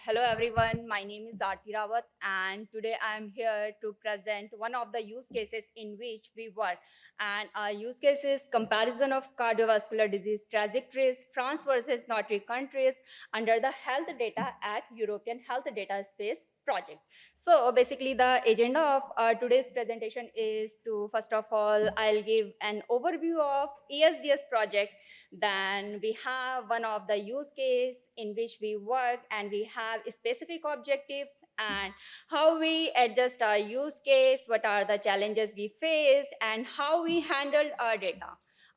Hello everyone, my name is Aarti Rawat and today I am here to present one of the use cases in which we work. And our use case is comparison of cardiovascular disease trajectories, France versus Nordic countries under the health data at European Health Data Space project. So basically the agenda of today's presentation is to, first of all, I'll give an overview of ESDS project. Then we have one of the use case in which we work and we have specific objectives and how we adjust our use case, what are the challenges we faced and how we handled our data.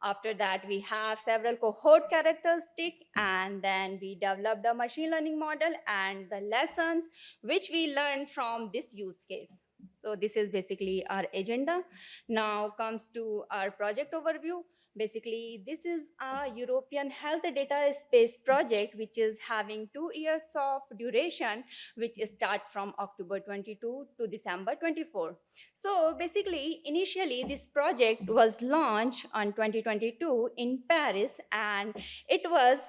After that, we have several cohort characteristics and then we developed a machine learning model and the lessons which we learned from this use case. So this is basically our agenda. Now comes to our project overview. Basically, this is a European health data space project which is having 2 years of duration, which start from October 22 to December 24. So basically, initially this project was launched on 2022 in Paris and it was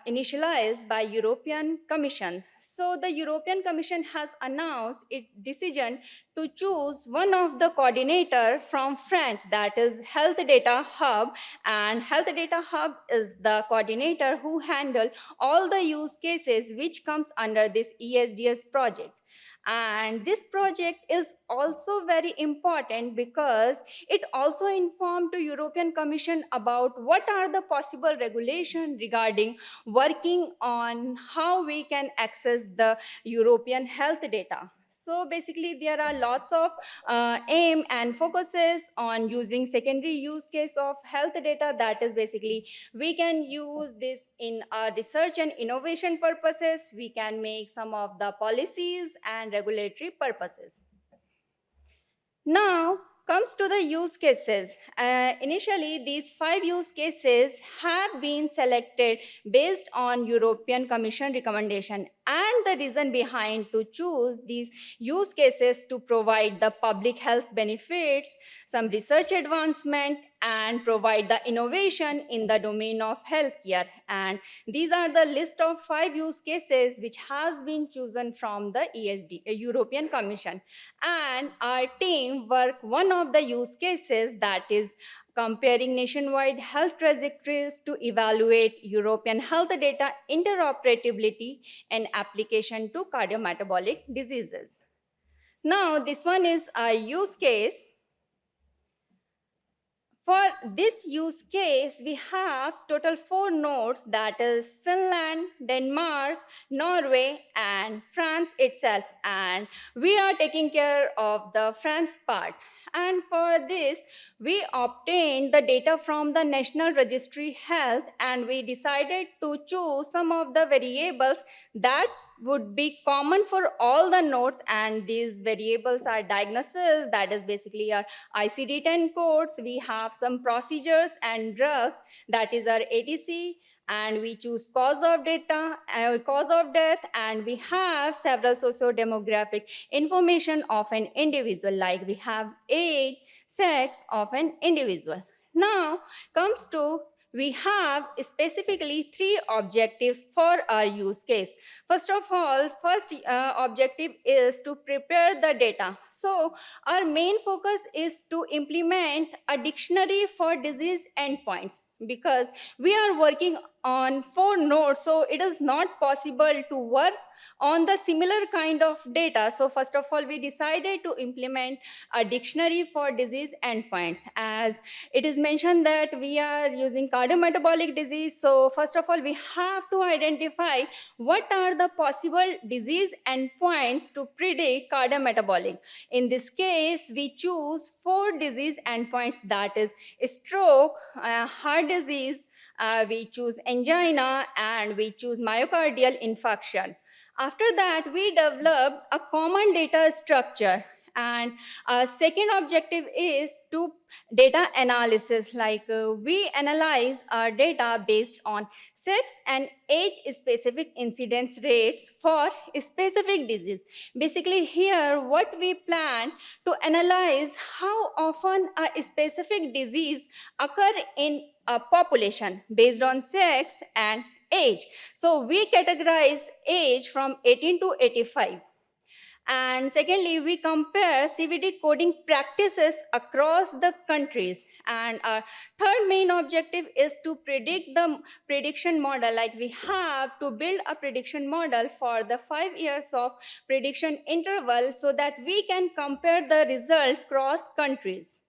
initialized by European Commission. So the European Commission has announced its decision to choose one of the coordinator from France, that is Health Data Hub, and Health Data Hub is the coordinator who handle all the use cases which comes under this ESDS project. And this project is also very important because it also informed to European Commission about what are the possible regulation regarding working on how we can access the European health data. So basically, there are lots of aim and focuses on using secondary use case of health data. That is basically, we can use this in our research and innovation purposes. We can make some of the policies and regulatory purposes. Now comes to the use cases. Initially, these 5 use cases have been selected based on European Commission recommendation, and the reason behind to choose these use cases to provide the public health benefits, some research advancement, and provide the innovation in the domain of healthcare. And these are the list of 5 use cases which has been chosen from the European Commission. And our team worked one of the use cases, that is comparing nationwide health trajectories to evaluate European health data interoperability and application to cardiometabolic diseases. Now, this one is a use case. For this use case, we have total 4 nodes, that is Finland, Denmark, Norway, and France itself. And we are taking care of the France part. And for this, we obtained the data from the National Registry Health, and we decided to choose some of the variables that would be common for all the nodes, and these variables are diagnosis, that is basically our ICD-10 codes. We have some procedures and drugs, that is our ATC, and we choose cause of death, and we have several socio-demographic information of an individual, like we have age, sex of an individual. Now comes to, we have specifically 3 objectives for our use case. First of all, first objective is to prepare the data. So our main focus is to implement a dictionary for disease endpoints, because we are working on 4 nodes, so it is not possible to work on the similar kind of data. So first of all, we decided to implement a dictionary for disease endpoints. As it is mentioned that we are using cardiometabolic disease, so first of all, we have to identify what are the possible disease endpoints to predict cardiometabolic. In this case, we choose 4 disease endpoints, that is stroke, heart disease, we choose angina, and we choose myocardial infarction. After that, we developed a common data structure. And our second objective is to data analysis, like we analyze our data based on sex and age specific incidence rates for specific disease. Basically here what we plan to analyze how often a specific disease occur in a population based on sex and age. So we categorize age from 18 to 85. And secondly, we compare CVD coding practices across the countries. And our third main objective is to predict the prediction model. Like we have to build a prediction model for the 5 years of prediction interval so that we can compare the result cross countries.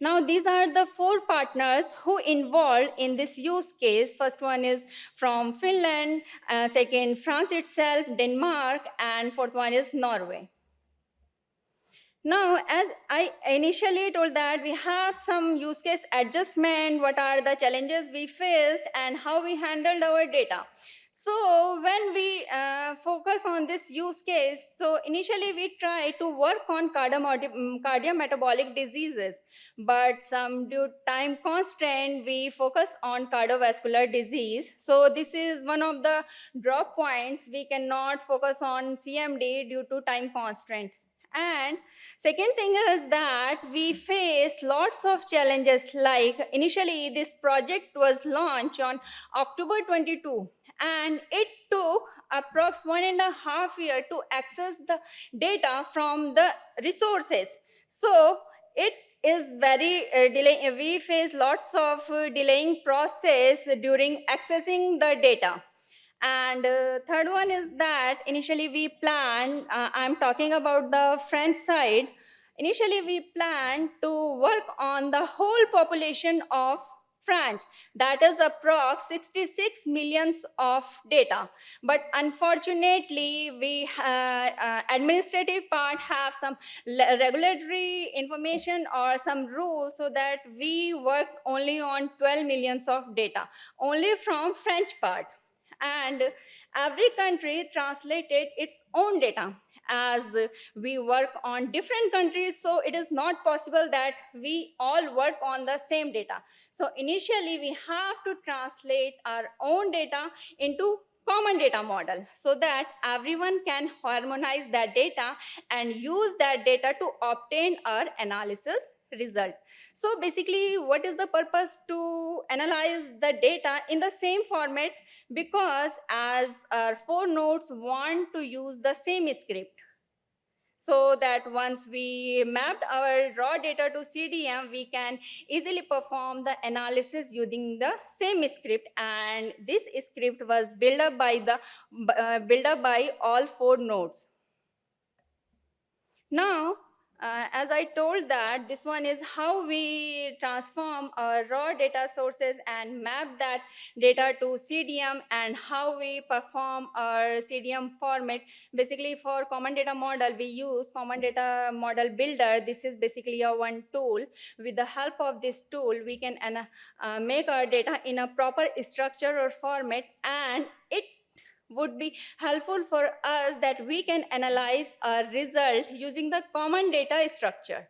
Now, these are the 4 partners who involved in this use case. First one is from Finland, second, France itself, Denmark, and fourth one is Norway. Now, as I initially told that we have some use case adjustment, what are the challenges we faced, and how we handled our data. So when we focus on this use case, so initially we try to work on cardiometabolic diseases, but some due time constraint, we focus on cardiovascular disease. So this is one of the drop points. We cannot focus on CMD due to time constraint. And second thing is that we face lots of challenges, like initially this project was launched on October 22, and it took approx 1.5 years to access the data from the resources. So it is very delaying. We face lots of delaying process during accessing the data. And third one is that initially we planned, I'm talking about the French side, initially we planned to work on the whole population of France, that is approx 66 millions of data. But unfortunately, we administrative part have some regulatory information or some rules, so that we work only on 12 millions of data, only from French part. And every country translated its own data. As we work on different countries, so it is not possible that we all work on the same data. So initially we have to translate our own data into common data model, so that everyone can harmonize that data and use that data to obtain our analysis result. So basically, what is the purpose to analyze the data in the same format? Because as our 4 nodes want to use the same script, so that once we mapped our raw data to CDM, we can easily perform the analysis using the same script. And this script was built up by all 4 nodes. Now, as I told that this one is how we transform our raw data sources and map that data to CDM, and how we perform our CDM format. Basically, for common data model, we use common data model builder. This is basically a one tool. With the help of this tool, we can make our data in a proper structure or format, and it would be helpful for us that we can analyze our result using the common data structure.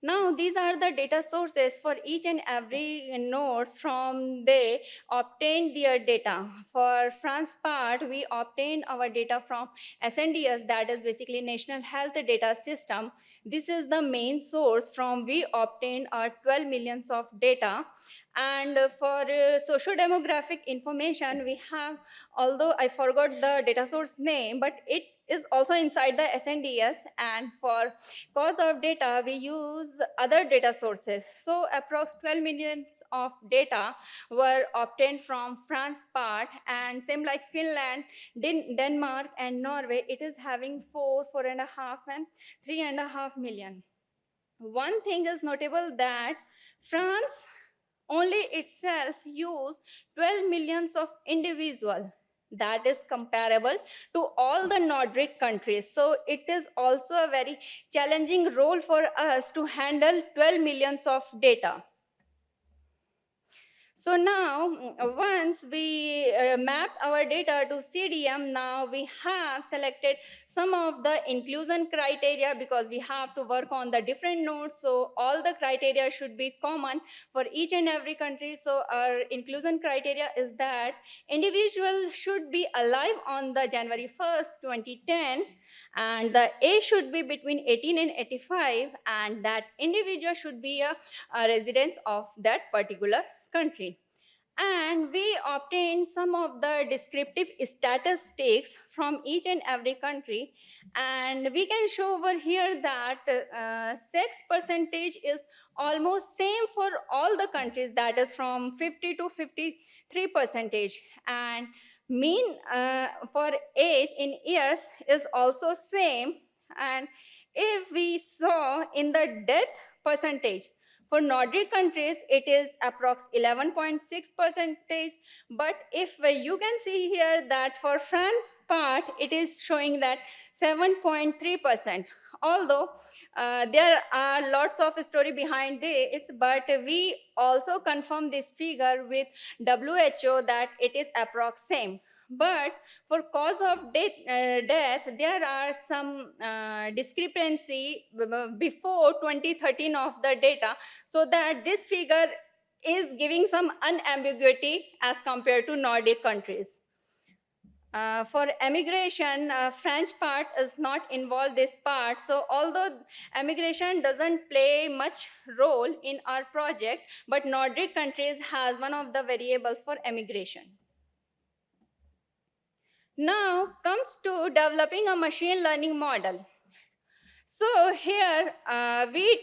Now, these are the data sources for each and every nodes from they obtained their data. For France part, we obtained our data from SNDS, that is basically National Health Data System. This is the main source from we obtained our 12 millions of data. And for socio-demographic information, we have, although I forgot the data source name, but it is also inside the SNDS. And for cause of data, we use other data sources. So approx 12 millions of data were obtained from France part, and same like Finland, Denmark, and Norway, it is having 4.5, and 3.5 million. One thing is notable that France only itself use 12 millions of individual. That is comparable to all the Nordic countries. So it is also a very challenging role for us to handle 12 millions of data. So now, once we mapped our data to CDM, now we have selected some of the inclusion criteria, because we have to work on the different nodes. So all the criteria should be common for each and every country. So our inclusion criteria is that individual should be alive on the January 1st, 2010, and the age should be between 18 and 85, and that individual should be a resident of that particular country. And we obtained some of the descriptive statistics from each and every country, and we can show over here that sex percentage is almost same for all the countries, that is from 50 to 53 percentage, and mean for age in years is also same. And if we saw in the death percentage, for Nordic countries, it is approx 11.6 percentage. But if you can see here that for France part, it is showing that 7.3%. Although there are lots of story behind this, but we also confirm this figure with WHO that it is approx same. But for cause of death, there are some discrepancy before 2013 of the data, so that this figure is giving some unambiguity as compared to Nordic countries. For emigration, French part is not involved this part. So although emigration doesn't play much role in our project, but Nordic countries has one of the variables for emigration. Now comes to developing a machine learning model. So here we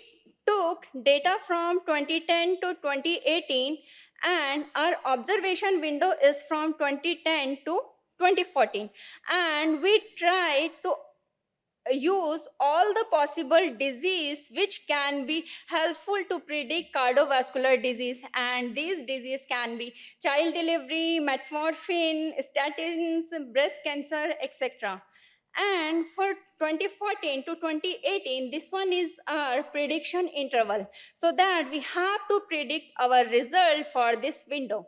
took data from 2010 to 2018, and our observation window is from 2010 to 2014, and we tried to use all the possible disease which can be helpful to predict cardiovascular disease, and these diseases can be child delivery, metformin, statins, breast cancer, etc. And for 2014 to 2018, this one is our prediction interval, so that we have to predict our result for this window.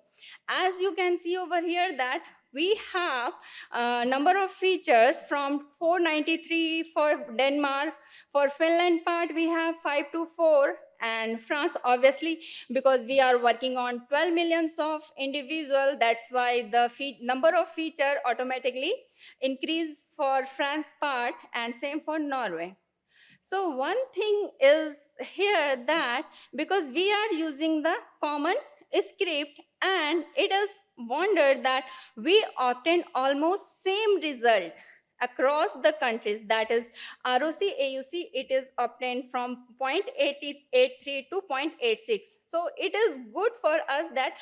As you can see over here that we have a number of features from 493 for Denmark. For Finland part, we have 524, and France, obviously, because we are working on 12 millions of individual, that's why the number of feature automatically increase for France part, and same for Norway. So one thing is here that because we are using the common script, and it is wondered that we obtain almost same result across the countries, that is ROC, AUC, it is obtained from 0.83 to 0.86. So it is good for us that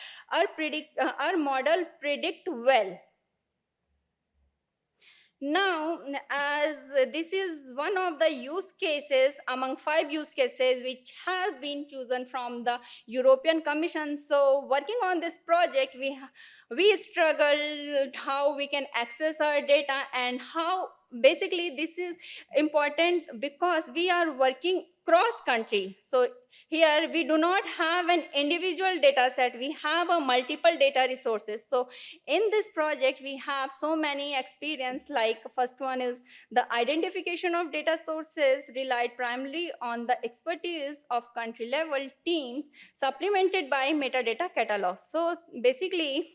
our model predict well. Now, as this is one of the use cases among 5 use cases which have been chosen from the European Commission. So working on this project, we struggled how we can access our data, and how basically this is important because we are working cross country. So here we do not have an individual data set, we have a multiple data resources. So in this project we have so many experience, like first one is the identification of data sources relied primarily on the expertise of country level teams, supplemented by metadata catalogs. So basically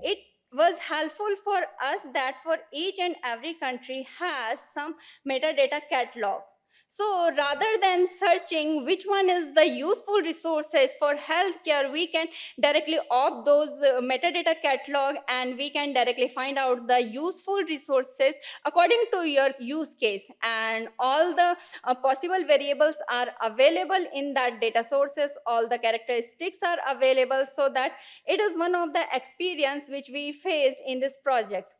it was helpful for us that for each and every country has some metadata catalog. So rather than searching which one is the useful resources for healthcare, we can directly opt those metadata catalog, and we can directly find out the useful resources according to your use case, and all the possible variables are available in that data sources, all the characteristics are available, so that it is one of the experience which we faced in this project.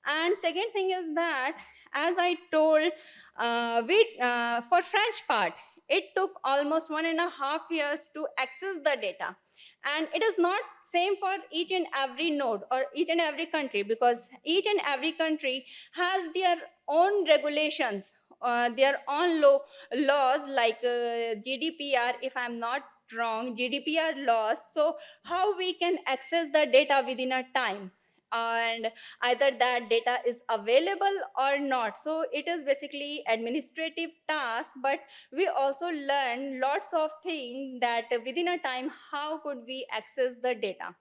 And second thing is that, as I told, for French part, it took almost 1.5 years to access the data. And it is not same for each and every node or each and every country, because each and every country has their own regulations, their own laws, like GDPR, if I'm not wrong, GDPR laws. So how we can access the data within a time, and either that data is available or not. So it is basically administrative task, but we also learn lots of things that within a time how could we access the data.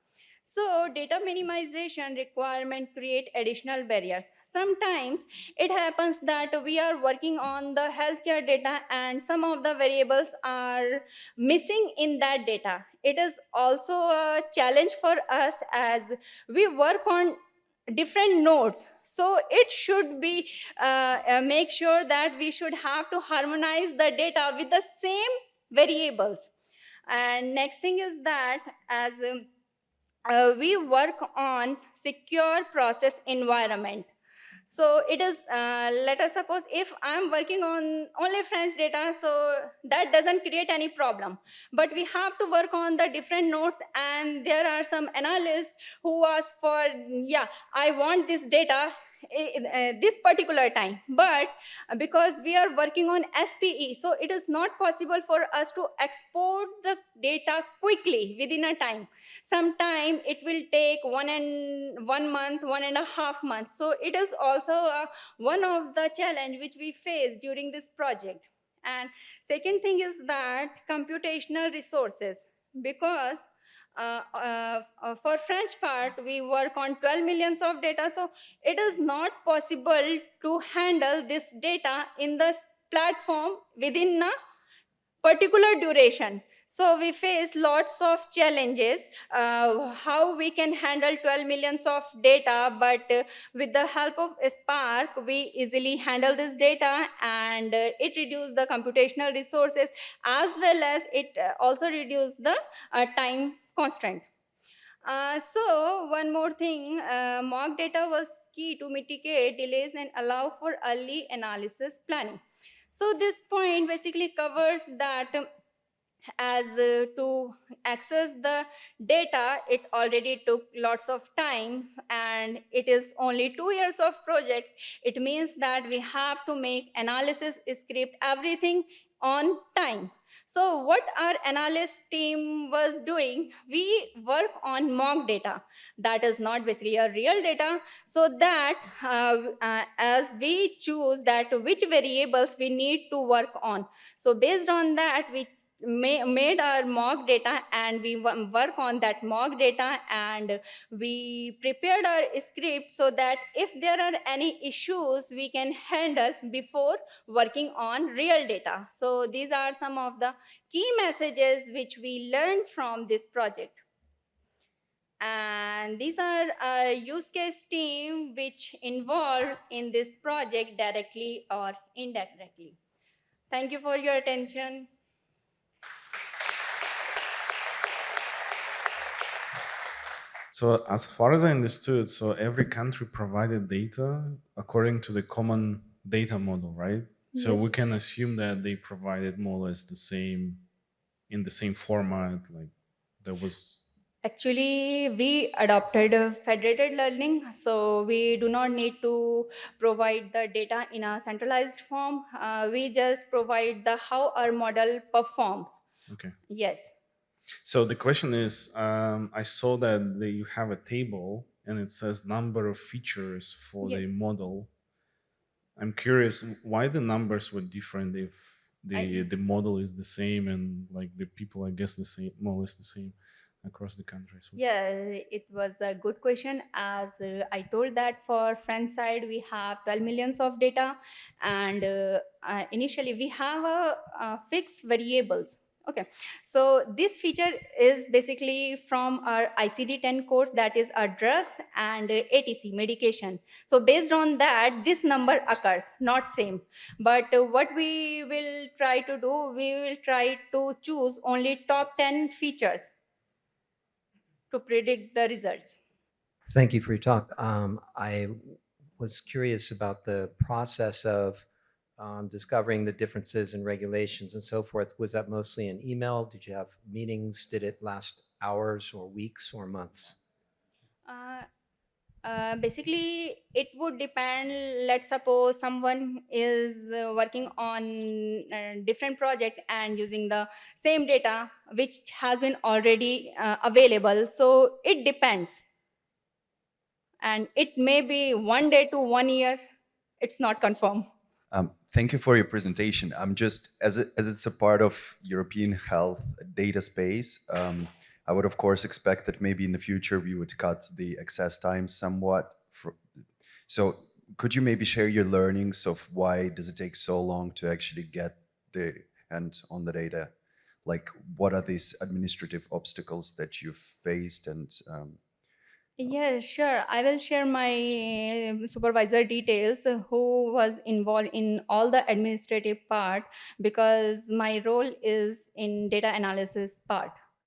So data minimization requirement create additional barriers. Sometimes it happens that we are working on the healthcare data and some of the variables are missing in that data. It is also a challenge for us as we work on different nodes, so it should be make sure that we should have to harmonize the data with the same variables. And next thing is that as we work on secure process environment. So it is, let us suppose if I'm working on only French data, so that doesn't create any problem. But we have to work on the different nodes, and there are some analysts who ask for, yeah, I want this data this particular time. But because we are working on SPE, so it is not possible for us to export the data quickly within a time. Sometime it will take 1 month, 1.5 months. So it is also one of the challenge which we face during this project. And second thing is that computational resources, because for French part we work on 12 millions of data, so it is not possible to handle this data in the platform within a particular duration. So we face lots of challenges, how we can handle 12 millions of data, but with the help of Spark we easily handle this data, and it reduces the computational resources, as well as it also reduces the time constraint. So one more thing, mock data was key to mitigate delays and allow for early analysis planning. So this point basically covers that as to access the data, it already took lots of time, and it is only 2 years of project. It means that we have to make analysis script everything on time. So what our analyst team was doing, we work on mock data, that is not basically a real data, so that as we choose that which variables we need to work on, so based on that we made our mock data, and we work on that mock data, and we prepared our script so that if there are any issues we can handle before working on real data. So these are some of the key messages which we learned from this project. And these are a use case team which involved in this project directly or indirectly. Thank you for your attention. So as far as I understood, so every country provided data according to the common data model, right? So Yes. we can assume that they provided more or less the same, in the same format, like there was. Actually, we adopted federated learning, so we do not need to provide the data in a centralized form. We just provide the how our model performs. Okay. Yes. So the question is, I saw that you have a table and it says number of features for Yes. the model. I'm curious why the numbers were different if the model is the same and like the people, I guess, the same, more or less the same across the country. So Yeah, it was a good question. As I told that for French side, we have 12 millions of data, and initially we have a fixed variables. Okay, so this feature is basically from our ICD-10 course, that is our drugs and ATC medication. So based on that, this number occurs, not same. But what we will try to do, we will try to choose only top 10 features to predict the results. Thank you for your talk. I was curious about the process of discovering the differences in regulations and so forth. Was that mostly an email? Did you have meetings? Did it last hours or weeks or months? Uh, Basically, it would depend. Let's suppose someone is working on a different project and using the same data which has been already available. So it depends. And it may be 1 day to 1 year. It's not confirmed. Thank you for your presentation. I'm just, as it's a part of European health data space, I would of course expect that maybe in the future we would cut the access time somewhat. So could you maybe share your learnings of why does it take so long to actually get the hand on the data? Like, what are these administrative obstacles that you've faced? And Yeah, sure. I will share my supervisor details who was involved in all the administrative part, because my role is in data analysis part.